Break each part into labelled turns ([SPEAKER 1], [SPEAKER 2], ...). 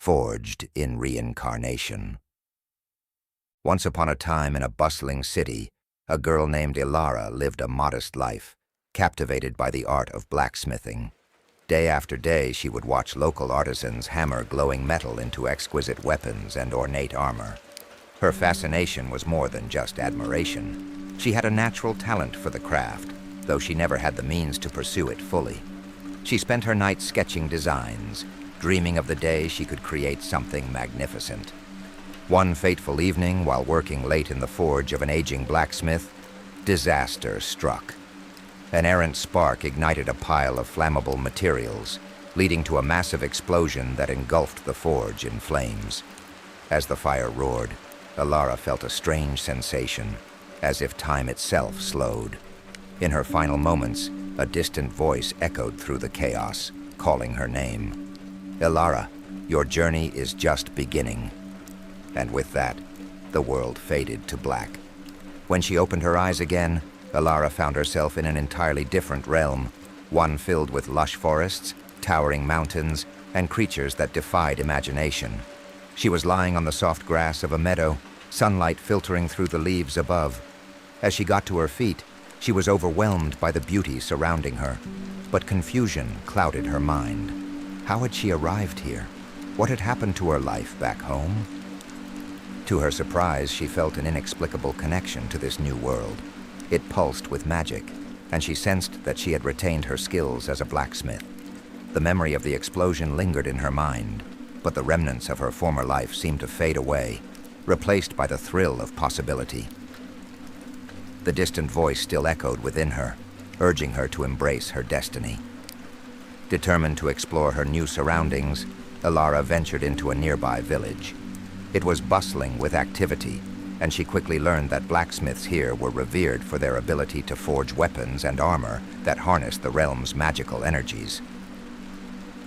[SPEAKER 1] forged in Reincarnation. Once upon a time in a bustling city, a girl named Elara lived a modest life, captivated by the art of blacksmithing. Day after day, she would watch local artisans hammer glowing metal into exquisite weapons and ornate armor. Her fascination was more than just admiration. She had a natural talent for the craft, though she never had the means to pursue it fully. She spent her nights sketching designs, dreaming of the day she could create something magnificent. One fateful evening, while working late in the forge of an aging blacksmith, disaster struck. An errant spark ignited a pile of flammable materials, leading to a massive explosion that engulfed the forge in flames. As the fire roared, Elara felt a strange sensation, as if time itself slowed. In her final moments, a distant voice echoed through the chaos, calling her name. "Elara, your journey is just beginning." And with that, the world faded to black. When she opened her eyes again, Elara found herself in an entirely different realm, one filled with lush forests, towering mountains, and creatures that defied imagination. She was lying on the soft grass of a meadow, sunlight filtering through the leaves above. As she got to her feet, she was overwhelmed by the beauty surrounding her, but confusion clouded her mind. How had she arrived here? What had happened to her life back home? To her surprise, she felt an inexplicable connection to this new world. It pulsed with magic, and she sensed that she had retained her skills as a blacksmith. The memory of the explosion lingered in her mind, but the remnants of her former life seemed to fade away, replaced by the thrill of possibility. The distant voice still echoed within her, urging her to embrace her destiny. Determined to explore her new surroundings, Elara ventured into a nearby village. It was bustling with activity, and she quickly learned that blacksmiths here were revered for their ability to forge weapons and armor that harnessed the realm's magical energies.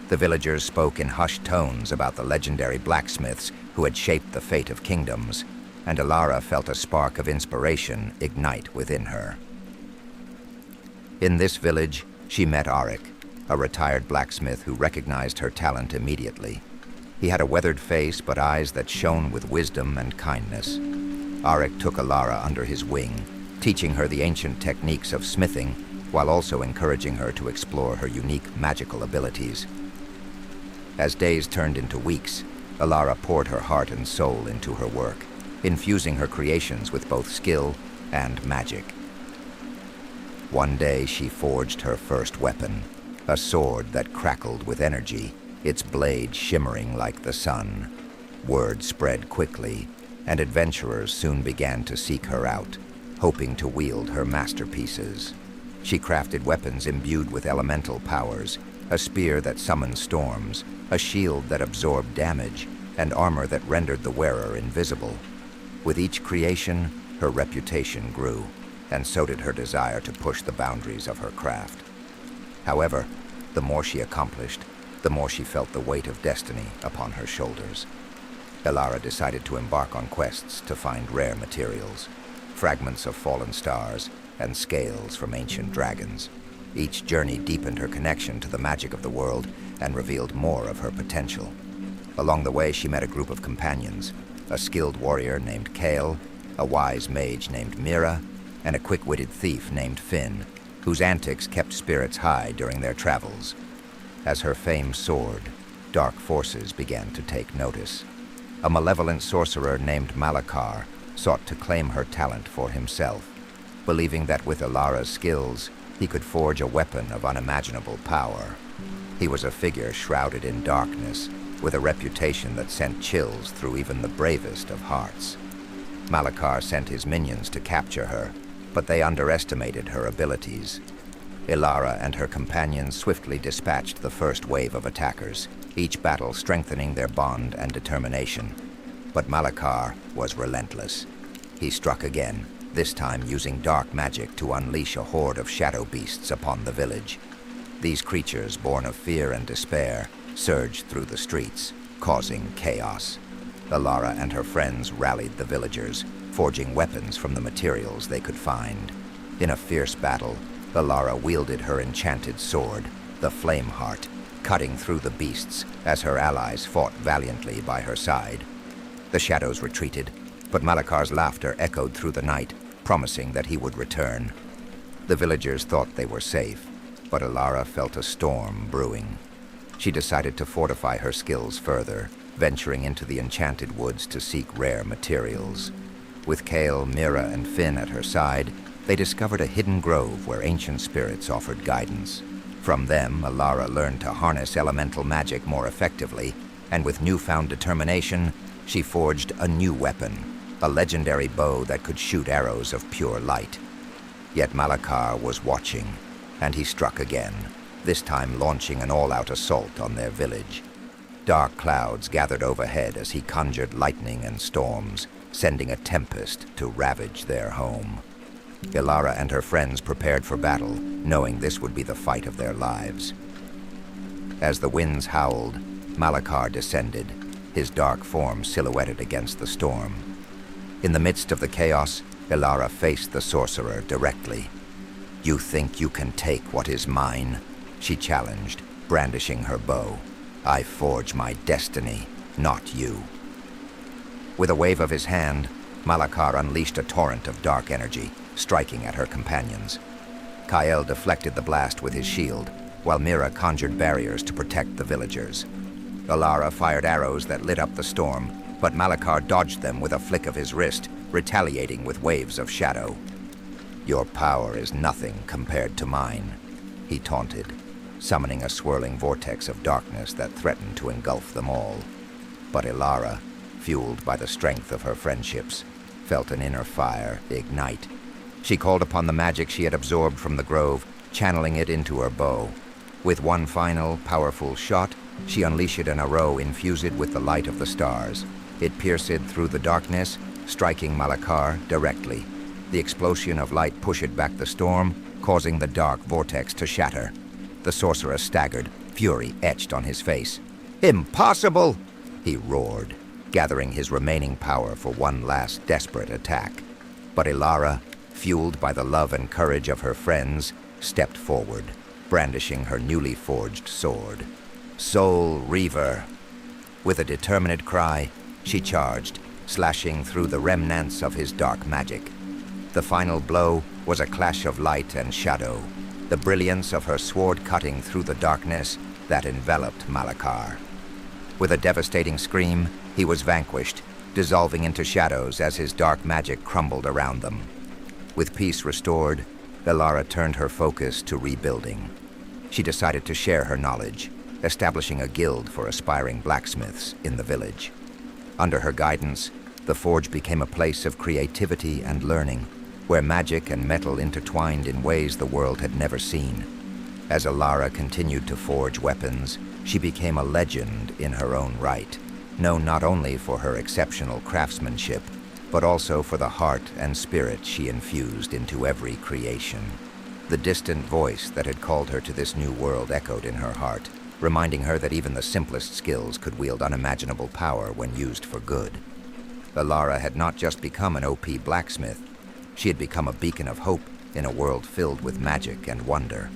[SPEAKER 1] The villagers spoke in hushed tones about the legendary blacksmiths who had shaped the fate of kingdoms, and Elara felt a spark of inspiration ignite within her. In this village, she met Arik, a retired blacksmith who recognized her talent immediately. He had a weathered face but eyes that shone with wisdom and kindness. Arik took Elara under his wing, teaching her the ancient techniques of smithing while also encouraging her to explore her unique magical abilities. As days turned into weeks, Elara poured her heart and soul into her work, infusing her creations with both skill and magic. One day she forged her first weapon, a sword that crackled with energy, its blade shimmering like the sun. Word spread quickly, and adventurers soon began to seek her out, hoping to wield her masterpieces. She crafted weapons imbued with elemental powers, a spear that summoned storms, a shield that absorbed damage, and armor that rendered the wearer invisible. With each creation, her reputation grew, and so did her desire to push the boundaries of her craft. However, the more she accomplished, the more she felt the weight of destiny upon her shoulders. Elara decided to embark on quests to find rare materials, fragments of fallen stars, and scales from ancient dragons. Each journey deepened her connection to the magic of the world and revealed more of her potential. Along the way, she met a group of companions, a skilled warrior named Kale, a wise mage named Mira, and a quick-witted thief named Finn, whose antics kept spirits high during their travels. As her fame soared, dark forces began to take notice. A malevolent sorcerer named Malakar sought to claim her talent for himself, believing that with Elara's skills, he could forge a weapon of unimaginable power. He was a figure shrouded in darkness, with a reputation that sent chills through even the bravest of hearts. Malakar sent his minions to capture her, but they underestimated her abilities. Elara and her companions swiftly dispatched the first wave of attackers, each battle strengthening their bond and determination. But Malakar was relentless. He struck again, this time using dark magic to unleash a horde of shadow beasts upon the village. These creatures, born of fear and despair, surged through the streets, causing chaos. Elara and her friends rallied the villagers, forging weapons from the materials they could find. In a fierce battle, Elara wielded her enchanted sword, the Flame Heart, cutting through the beasts as her allies fought valiantly by her side. The shadows retreated, but Malakar's laughter echoed through the night, promising that he would return. The villagers thought they were safe, but Elara felt a storm brewing. She decided to fortify her skills further, venturing into the enchanted woods to seek rare materials. With Kale, Mira, and Finn at her side, they discovered a hidden grove where ancient spirits offered guidance. From them, Elara learned to harness elemental magic more effectively, and with newfound determination, she forged a new weapon, a legendary bow that could shoot arrows of pure light. Yet Malakar was watching, and he struck again, this time launching an all-out assault on their village. Dark clouds gathered overhead as he conjured lightning and storms, sending a tempest to ravage their home. Elara and her friends prepared for battle, knowing this would be the fight of their lives. As the winds howled, Malakar descended, his dark form silhouetted against the storm. In the midst of the chaos, Elara faced the sorcerer directly. "You think you can take what is mine?" she challenged, brandishing her bow. "I forge my destiny, not you." With a wave of his hand, Malakar unleashed a torrent of dark energy, striking at her companions. Kael deflected the blast with his shield, while Mira conjured barriers to protect the villagers. Elara fired arrows that lit up the storm, but Malakar dodged them with a flick of his wrist, retaliating with waves of shadow. "Your power is nothing compared to mine," he taunted, summoning a swirling vortex of darkness that threatened to engulf them all. But Elara, fueled by the strength of her friendships, felt an inner fire ignite. She called upon the magic she had absorbed from the grove, channeling it into her bow. With one final, powerful shot, she unleashed an arrow infused with the light of the stars. It pierced through the darkness, striking Malakar directly. The explosion of light pushed back the storm, causing the dark vortex to shatter. The sorcerer staggered, fury etched on his face. "Impossible!" he roared, gathering his remaining power for one last desperate attack. But Elara, fueled by the love and courage of her friends, stepped forward, brandishing her newly forged sword. "Soul Reaver!" With a determined cry, she charged, slashing through the remnants of his dark magic. The final blow was a clash of light and shadow, the brilliance of her sword cutting through the darkness that enveloped Malakar. With a devastating scream, he was vanquished, dissolving into shadows as his dark magic crumbled around them. With peace restored, Elara turned her focus to rebuilding. She decided to share her knowledge, establishing a guild for aspiring blacksmiths in the village. Under her guidance, the forge became a place of creativity and learning, where magic and metal intertwined in ways the world had never seen. As Elara continued to forge weapons, she became a legend in her own right, known not only for her exceptional craftsmanship, but also for the heart and spirit she infused into every creation. The distant voice that had called her to this new world echoed in her heart, reminding her that even the simplest skills could wield unimaginable power when used for good. Elara had not just become an OP blacksmith, she had become a beacon of hope in a world filled with magic and wonder.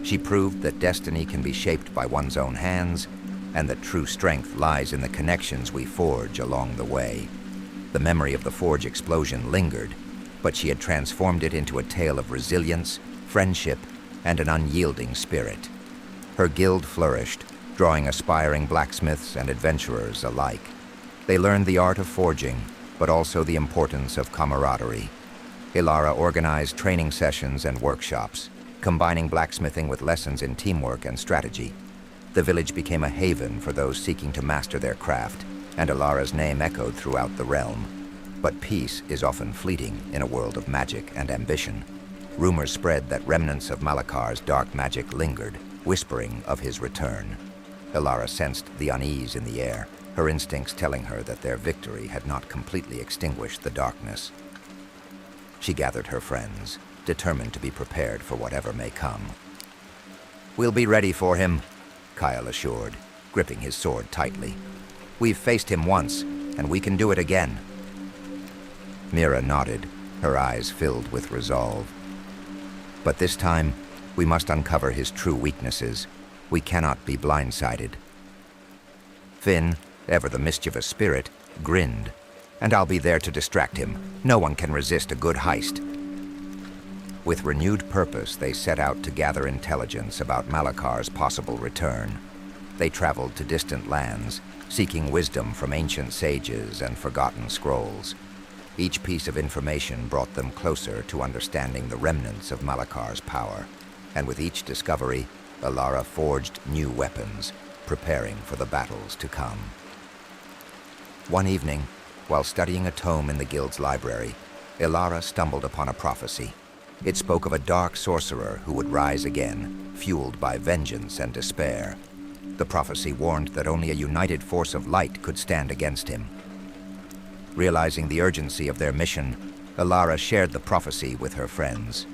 [SPEAKER 1] She proved that destiny can be shaped by one's own hands, and that true strength lies in the connections we forge along the way. The memory of the forge explosion lingered, but she had transformed it into a tale of resilience, friendship, and an unyielding spirit. Her guild flourished, drawing aspiring blacksmiths and adventurers alike. They learned the art of forging, but also the importance of camaraderie. Elara organized training sessions and workshops, combining blacksmithing with lessons in teamwork and strategy. The village became a haven for those seeking to master their craft, and Elara's name echoed throughout the realm. But peace is often fleeting in a world of magic and ambition. Rumors spread that remnants of Malakar's dark magic lingered, whispering of his return. Elara sensed the unease in the air, her instincts telling her that their victory had not completely extinguished the darkness. She gathered her friends, determined to be prepared for whatever may come. "We'll be ready for him," Kyle assured, gripping his sword tightly. "We've faced him once, and we can do it again." Mira nodded, her eyes filled with resolve. "But this time, we must uncover his true weaknesses. We cannot be blindsided. Finn, ever the mischievous spirit, grinned. And I'll be there to distract him. No one can resist a good heist. With renewed purpose, they set out to gather intelligence about Malakar's possible return. They traveled to distant lands, seeking wisdom from ancient sages and forgotten scrolls. Each piece of information brought them closer to understanding the remnants of Malakar's power. And with each discovery, Elara forged new weapons, preparing for the battles to come. One evening, while studying a tome in the guild's library, Elara stumbled upon a prophecy. It spoke of a dark sorcerer who would rise again, fueled by vengeance and despair. The prophecy warned that only a united force of light could stand against him. Realizing the urgency of their mission, Elara shared the prophecy with her friends.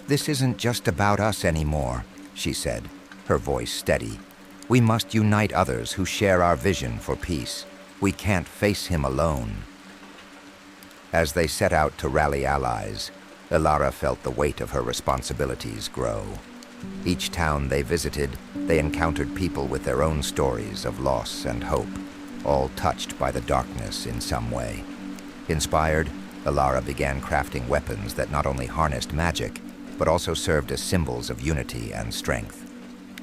[SPEAKER 1] "This isn't just about us anymore," she said, her voice steady. "We must unite others who share our vision for peace. We can't face him alone." As they set out to rally allies, Elara felt the weight of her responsibilities grow. Each town they visited, they encountered people with their own stories of loss and hope, all touched by the darkness in some way. Inspired, Elara began crafting weapons that not only harnessed magic, but also served as symbols of unity and strength.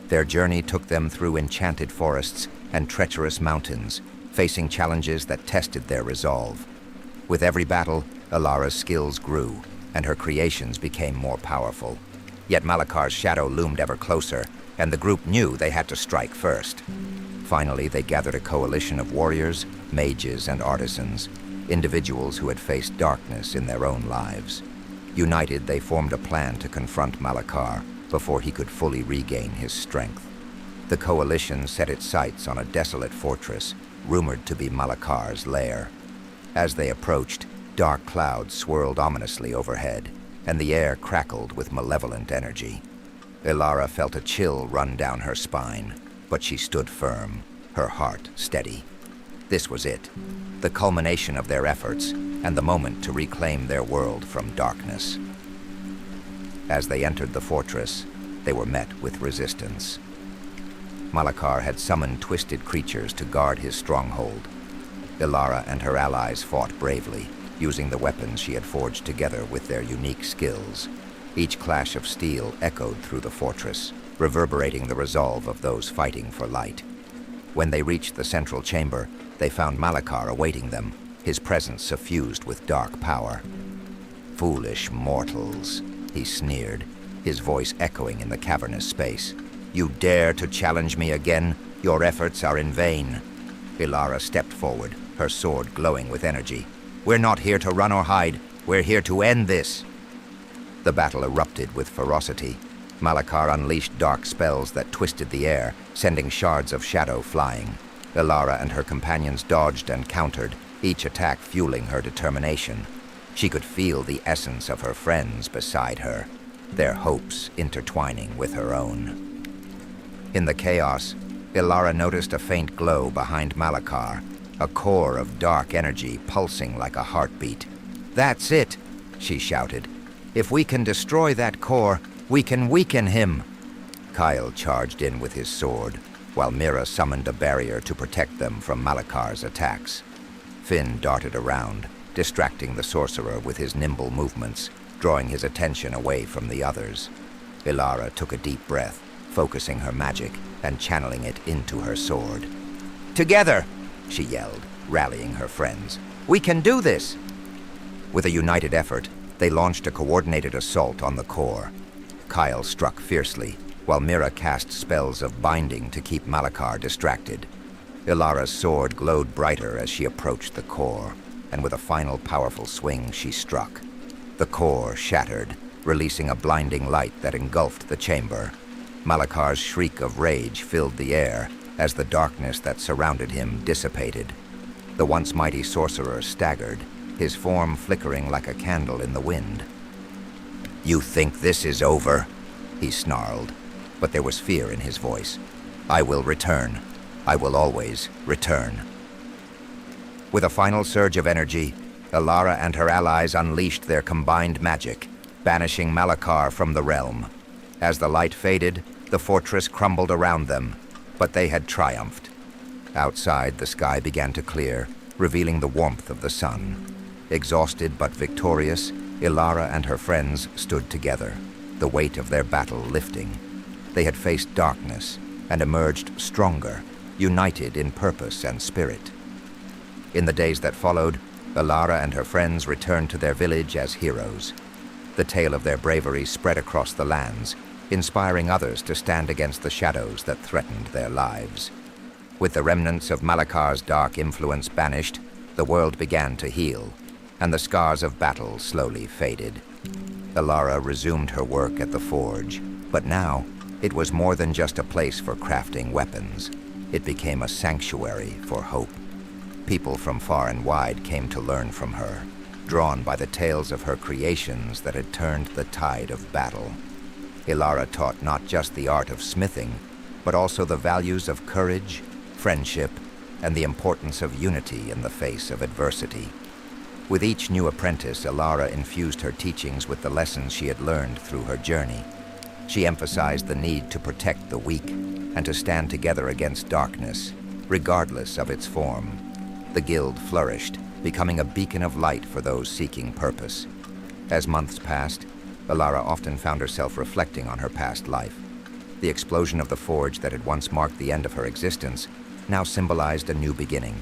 [SPEAKER 1] Their journey took them through enchanted forests and treacherous mountains, facing challenges that tested their resolve. With every battle, Elara's skills grew, and her creations became more powerful. Yet Malakar's shadow loomed ever closer, and the group knew they had to strike first. Finally, they gathered a coalition of warriors, mages, and artisans, individuals who had faced darkness in their own lives. United, they formed a plan to confront Malakar before he could fully regain his strength. The coalition set its sights on a desolate fortress, rumored to be Malakar's lair. As they approached, dark clouds swirled ominously overhead, and the air crackled with malevolent energy. Elara felt a chill run down her spine, but she stood firm, her heart steady. This was it, the culmination of their efforts, and the moment to reclaim their world from darkness. As they entered the fortress, they were met with resistance. Malakar had summoned twisted creatures to guard his stronghold. Elara and her allies fought bravely, using the weapons she had forged together with their unique skills. Each clash of steel echoed through the fortress, reverberating the resolve of those fighting for light. When they reached the central chamber, they found Malakar awaiting them, his presence suffused with dark power. "Foolish mortals," he sneered, his voice echoing in the cavernous space. "You dare to challenge me again? Your efforts are in vain." Elara stepped forward, her sword glowing with energy. "We're not here to run or hide. We're here to end this." The battle erupted with ferocity. Malakar unleashed dark spells that twisted the air, sending shards of shadow flying. Elara and her companions dodged and countered, each attack fueling her determination. She could feel the essence of her friends beside her, their hopes intertwining with her own. In the chaos, Elara noticed a faint glow behind Malakar, a core of dark energy pulsing like a heartbeat. "That's it," she shouted. "If we can destroy that core, we can weaken him." Kyle charged in with his sword, while Mira summoned a barrier to protect them from Malakar's attacks. Finn darted around, distracting the sorcerer with his nimble movements, drawing his attention away from the others. Elara took a deep breath, focusing her magic and channeling it into her sword. "Together!" she yelled, rallying her friends. "We can do this!" With a united effort, they launched a coordinated assault on the core. Kyle struck fiercely, while Mira cast spells of binding to keep Malakar distracted. Elara's sword glowed brighter as she approached the core, and with a final powerful swing she struck. The core shattered, releasing a blinding light that engulfed the chamber. Malakar's shriek of rage filled the air as the darkness that surrounded him dissipated. The once mighty sorcerer staggered, his form flickering like a candle in the wind. "You think this is over?" he snarled, but there was fear in his voice. "I will return. I will always return." With a final surge of energy, Elara and her allies unleashed their combined magic, banishing Malakar from the realm. As the light faded, The fortress crumbled around them, but they had triumphed. Outside, the sky began to clear, revealing the warmth of the sun. Exhausted but victorious, Elara and her friends stood together, the weight of their battle lifting. They had faced darkness and emerged stronger, united in purpose and spirit. In the days that followed, Elara and her friends returned to their village as heroes. The tale of their bravery spread across the lands, inspiring others to stand against the shadows that threatened their lives. With the remnants of Malakar's dark influence banished, the world began to heal, and the scars of battle slowly faded. Elara resumed her work at the forge, but now it was more than just a place for crafting weapons. It became a sanctuary for hope. People from far and wide came to learn from her, drawn by the tales of her creations that had turned the tide of battle. Elara taught not just the art of smithing, but also the values of courage, friendship, and the importance of unity in the face of adversity. With each new apprentice, Elara infused her teachings with the lessons she had learned through her journey. She emphasized the need to protect the weak and to stand together against darkness, regardless of its form. The guild flourished, becoming a beacon of light for those seeking purpose. As months passed, Elara often found herself reflecting on her past life. The explosion of the forge that had once marked the end of her existence now symbolized a new beginning.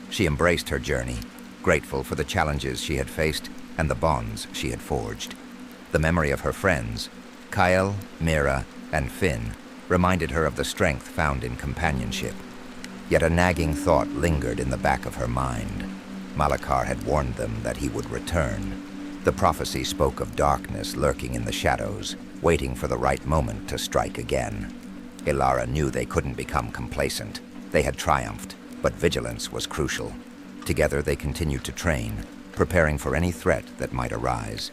[SPEAKER 1] She embraced her journey, grateful for the challenges she had faced and the bonds she had forged. The memory of her friends, Kyle, Mira, and Finn, reminded her of the strength found in companionship. Yet a nagging thought lingered in the back of her mind. Malakar had warned them that he would return. The prophecy spoke of darkness lurking in the shadows, waiting for the right moment to strike again. Elara knew they couldn't become complacent. They had triumphed, but vigilance was crucial. Together they continued to train, preparing for any threat that might arise.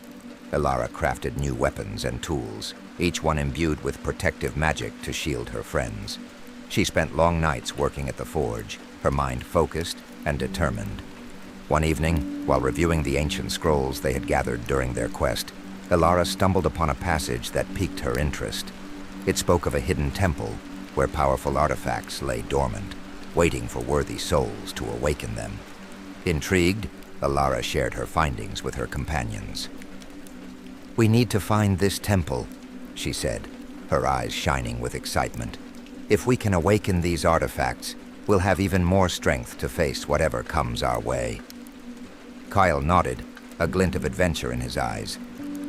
[SPEAKER 1] Elara crafted new weapons and tools, each one imbued with protective magic to shield her friends. She spent long nights working at the forge, her mind focused and determined. One evening, while reviewing the ancient scrolls they had gathered during their quest, Elara stumbled upon a passage that piqued her interest. It spoke of a hidden temple where powerful artifacts lay dormant, waiting for worthy souls to awaken them. Intrigued, Elara shared her findings with her companions. "We need to find this temple," she said, her eyes shining with excitement. "If we can awaken these artifacts, we'll have even more strength to face whatever comes our way." Kyle nodded, a glint of adventure in his eyes.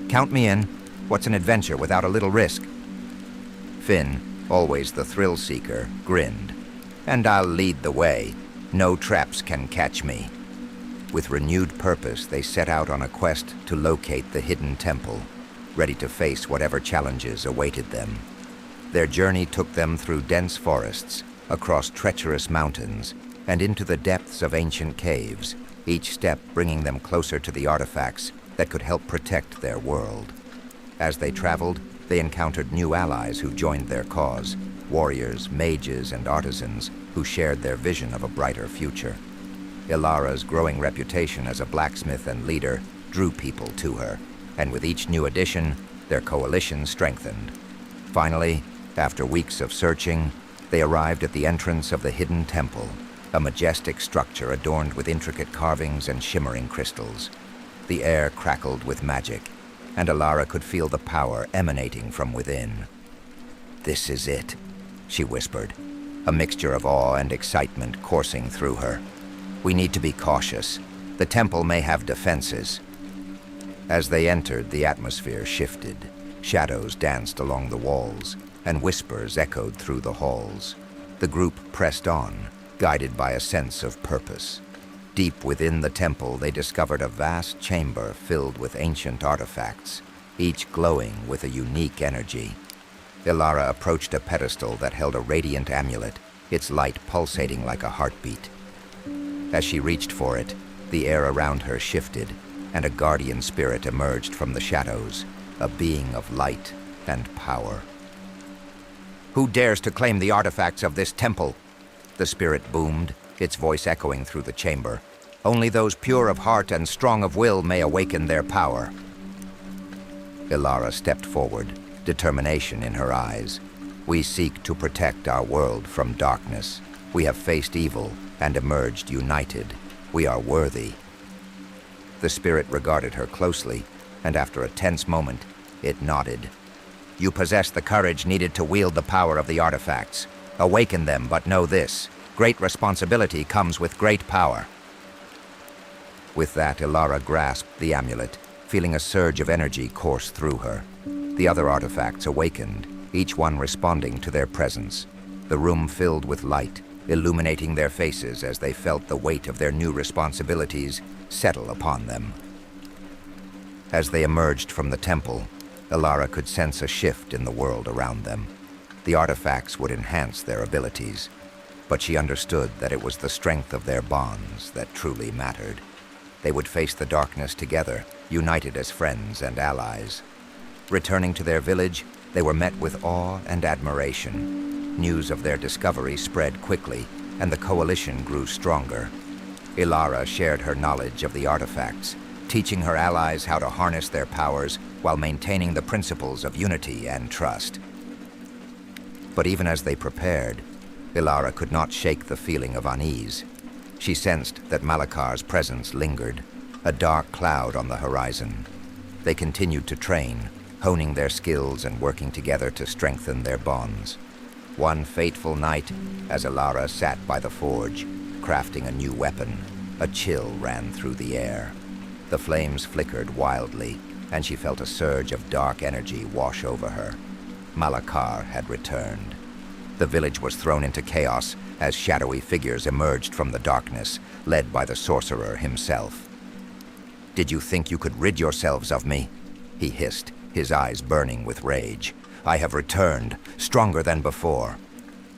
[SPEAKER 1] "Count me in. What's an adventure without a little risk?" Finn, always the thrill-seeker, grinned. "And I'll lead the way. No traps can catch me." With renewed purpose, they set out on a quest to locate the hidden temple, ready to face whatever challenges awaited them. Their journey took them through dense forests, across treacherous mountains, and into the depths of ancient caves, each step bringing them closer to the artifacts that could help protect their world. As they traveled, they encountered new allies who joined their cause, warriors, mages, and artisans who shared their vision of a brighter future. Elara's growing reputation as a blacksmith and leader drew people to her, and with each new addition, their coalition strengthened. Finally, after weeks of searching, they arrived at the entrance of the hidden temple, a majestic structure adorned with intricate carvings and shimmering crystals. The air crackled with magic, and Elara could feel the power emanating from within. "This is it," she whispered, a mixture of awe and excitement coursing through her. "We need to be cautious. The temple may have defenses." As they entered, the atmosphere shifted. Shadows danced along the walls, and whispers echoed through the halls. The group pressed on, guided by a sense of purpose. Deep within the temple, they discovered a vast chamber filled with ancient artifacts, each glowing with a unique energy. Elara approached a pedestal that held a radiant amulet, its light pulsating like a heartbeat. As she reached for it, the air around her shifted, and a guardian spirit emerged from the shadows, a being of light and power. "Who dares to claim the artifacts of this temple?" The spirit boomed, its voice echoing through the chamber. "Only those pure of heart and strong of will may awaken their power." Elara stepped forward, determination in her eyes. We seek to protect our world from darkness. We have faced evil and emerged united. We are worthy. The spirit regarded her closely, and after a tense moment, it nodded. You possess the courage needed to wield the power of the artifacts. Awaken them, but know this: great responsibility comes with great power. With that, Elara grasped the amulet, feeling a surge of energy course through her. The other artifacts awakened, each one responding to their presence. The room filled with light, illuminating their faces as they felt the weight of their new responsibilities settle upon them. As they emerged from the temple, Elara could sense a shift in the world around them. The artifacts would enhance their abilities, but she understood that it was the strength of their bonds that truly mattered. They would face the darkness together, united as friends and allies. Returning to their village, they were met with awe and admiration. News of their discovery spread quickly, and the coalition grew stronger. Elara shared her knowledge of the artifacts, teaching her allies how to harness their powers while maintaining the principles of unity and trust. But even as they prepared, Elara could not shake the feeling of unease. She sensed that Malakar's presence lingered, a dark cloud on the horizon. They continued to train, honing their skills and working together to strengthen their bonds. One fateful night, as Elara sat by the forge, crafting a new weapon, a chill ran through the air. The flames flickered wildly, and she felt a surge of dark energy wash over her. Malakar had returned. The village was thrown into chaos as shadowy figures emerged from the darkness, led by the sorcerer himself. "Did you think you could rid yourselves of me?" he hissed, his eyes burning with rage. "I have returned, stronger than before."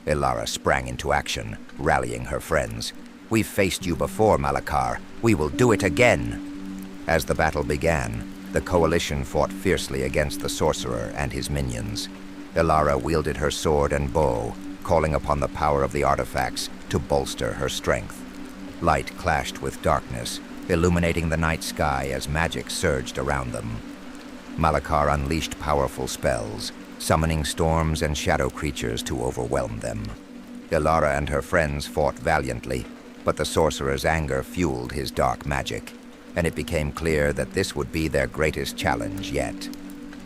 [SPEAKER 1] Elara sprang into action, rallying her friends. "We've faced you before, Malakar. We will do it again." As the battle began, the coalition fought fiercely against the sorcerer and his minions. Elara wielded her sword and bow, calling upon the power of the artifacts to bolster her strength. Light clashed with darkness, illuminating the night sky as magic surged around them. Malakar unleashed powerful spells, summoning storms and shadow creatures to overwhelm them. Elara and her friends fought valiantly, but the sorcerer's anger fueled his dark magic, and it became clear that this would be their greatest challenge yet.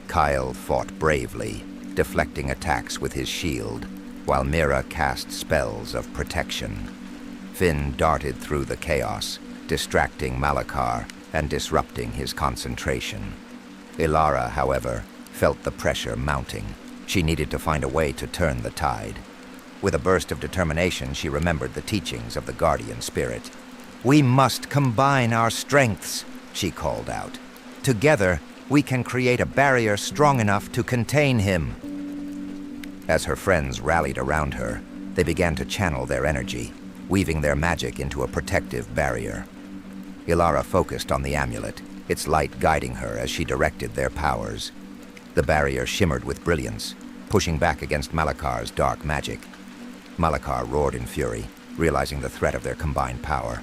[SPEAKER 1] Kyle fought bravely, deflecting attacks with his shield, while Mira cast spells of protection. Finn darted through the chaos, distracting Malakar and disrupting his concentration. Elara, however, felt the pressure mounting. She needed to find a way to turn the tide. With a burst of determination, she remembered the teachings of the guardian spirit. "We must combine our strengths," she called out. "Together, we can create a barrier strong enough to contain him." As her friends rallied around her, they began to channel their energy, weaving their magic into a protective barrier. Elara focused on the amulet, its light guiding her as she directed their powers. The barrier shimmered with brilliance, pushing back against Malakar's dark magic. Malakar roared in fury, realizing the threat of their combined power.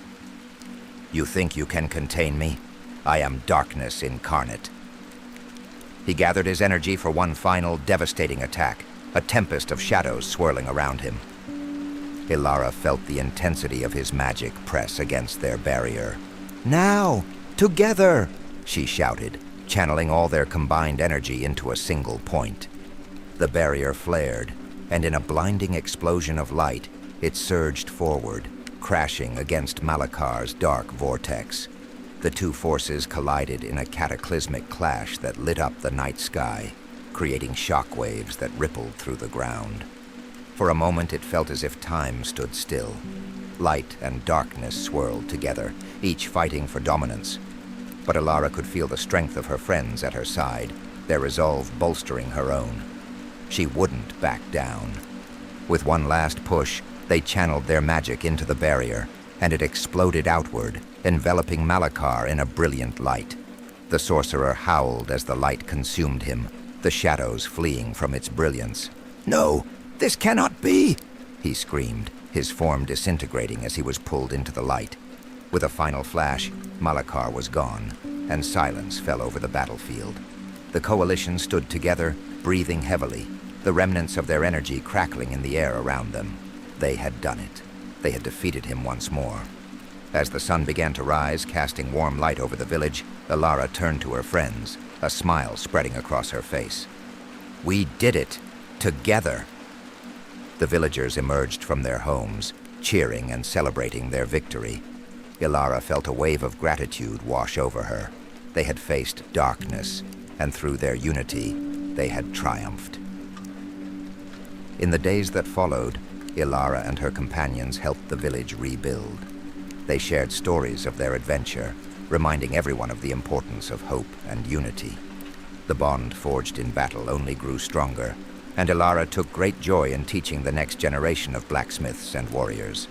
[SPEAKER 1] "You think you can contain me? I am darkness incarnate." He gathered his energy for one final devastating attack, a tempest of shadows swirling around him. Elara felt the intensity of his magic press against their barrier. "Now, together!" she shouted, channeling all their combined energy into a single point. The barrier flared, and in a blinding explosion of light, it surged forward, crashing against Malakar's dark vortex. The two forces collided in a cataclysmic clash that lit up the night sky, creating shockwaves that rippled through the ground. For a moment, it felt as if time stood still. Light and darkness swirled together, each fighting for dominance. But Elara could feel the strength of her friends at her side, their resolve bolstering her own. She wouldn't back down. With one last push, they channeled their magic into the barrier, and it exploded outward, enveloping Malakar in a brilliant light. The sorcerer howled as the light consumed him, the shadows fleeing from its brilliance. "No, this cannot be!" he screamed, his form disintegrating as he was pulled into the light. With a final flash, Malakar was gone, and silence fell over the battlefield. The coalition stood together, breathing heavily, the remnants of their energy crackling in the air around them. They had done it. They had defeated him once more. As the sun began to rise, casting warm light over the village, Elara turned to her friends, a smile spreading across her face. "We did it! Together!" The villagers emerged from their homes, cheering and celebrating their victory. Elara felt a wave of gratitude wash over her. They had faced darkness, and through their unity, they had triumphed. In the days that followed, Elara and her companions helped the village rebuild. They shared stories of their adventure, reminding everyone of the importance of hope and unity. The bond forged in battle only grew stronger, and Elara took great joy in teaching the next generation of blacksmiths and warriors.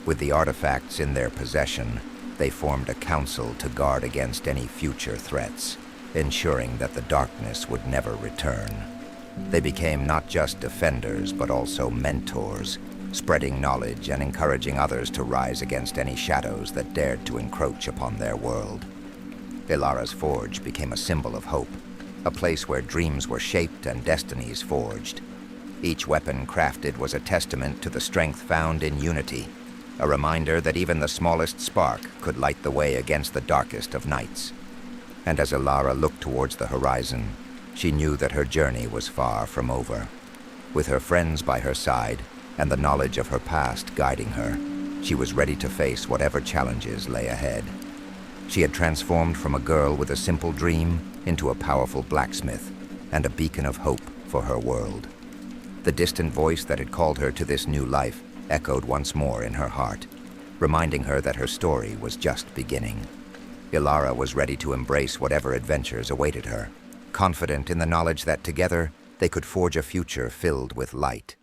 [SPEAKER 1] With the artifacts in their possession, they formed a council to guard against any future threats, ensuring that the darkness would never return. They became not just defenders, but also mentors, spreading knowledge and encouraging others to rise against any shadows that dared to encroach upon their world. Elara's forge became a symbol of hope, a place where dreams were shaped and destinies forged. Each weapon crafted was a testament to the strength found in unity, a reminder that even the smallest spark could light the way against the darkest of nights. And as Elara looked towards the horizon, she knew that her journey was far from over. With her friends by her side, and the knowledge of her past guiding her, she was ready to face whatever challenges lay ahead. She had transformed from a girl with a simple dream into a powerful blacksmith and a beacon of hope for her world. The distant voice that had called her to this new life echoed once more in her heart, reminding her that her story was just beginning. Elara was ready to embrace whatever adventures awaited her, confident in the knowledge that together they could forge a future filled with light